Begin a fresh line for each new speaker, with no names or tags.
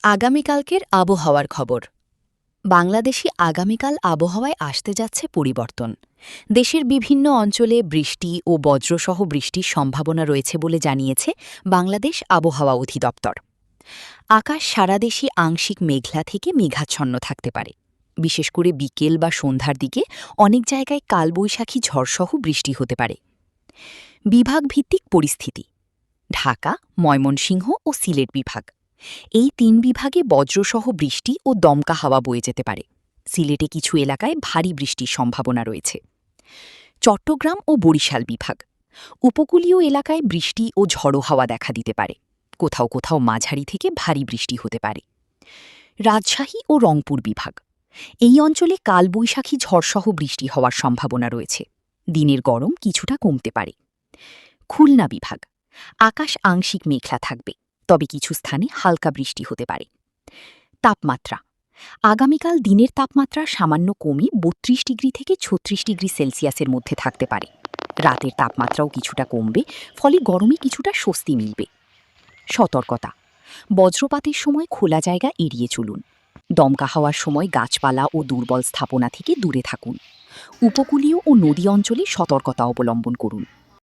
আগামীকালকের আবহাওয়ার খবর। বাংলাদেশে আগামীকাল আবহাওয়ায় আসতে যাচ্ছে পরিবর্তন। দেশের বিভিন্ন অঞ্চলে বৃষ্টি ও বজ্রসহ বৃষ্টির সম্ভাবনা রয়েছে বলে জানিয়েছে বাংলাদেশ আবহাওয়া অধিদপ্তর। আকাশ সারা দেশে আংশিক মেঘলা থেকে মেঘাচ্ছন্ন থাকতে পারে। বিশেষ করে বিকেল বা সন্ধ্যার দিকে অনেক জায়গায় কালবৈশাখী ঝড়সহ বৃষ্টি হতে পারে। বিভাগভিত্তিক পরিস্থিতি: ঢাকা, ময়মনসিংহ ও সিলেট বিভাগ। এই তিন বিভাগে বজ্রসহ বৃষ্টি ও দমকা হাওয়া বয়ে যেতে পারে। সিলেটে কিছু এলাকায় ভারী বৃষ্টির সম্ভাবনা রয়েছে। চট্টগ্রাম ও বরিশাল বিভাগ। উপকূলীয় এলাকায় বৃষ্টি ও ঝড়ো হাওয়া দেখা দিতে পারে। কোথাও কোথাও মাঝারি থেকে ভারী বৃষ্টি হতে পারে। রাজশাহী ও রংপুর বিভাগ। এই অঞ্চলে কালবৈশাখী ঝড়সহ বৃষ্টি হওয়ার সম্ভাবনা রয়েছে। দিনের গরম কিছুটা কমতে পারে। খুলনা বিভাগ। আকাশ আংশিক মেঘলা থাকবে, তবে কিছু স্থানে হালকা বৃষ্টি হতে পারে। তাপমাত্রা: আগামীকাল দিনের তাপমাত্রা সামান্য কমে ৩২ ডিগ্রি থেকে ৩৬ ডিগ্রি সেলসিয়াসের মধ্যে থাকতে পারে। রাতের তাপমাত্রাও কিছুটা কমবে, ফলে গরমে কিছুটা স্বস্তি মিলবে। সতর্কতা: বজ্রপাতের সময় খোলা জায়গা এড়িয়ে চলুন। দমকা হওয়ার সময় গাছপালা ও দুর্বল স্থাপনা থেকে দূরে থাকুন। উপকূলীয় ও নদী অঞ্চলে সতর্কতা অবলম্বন করুন।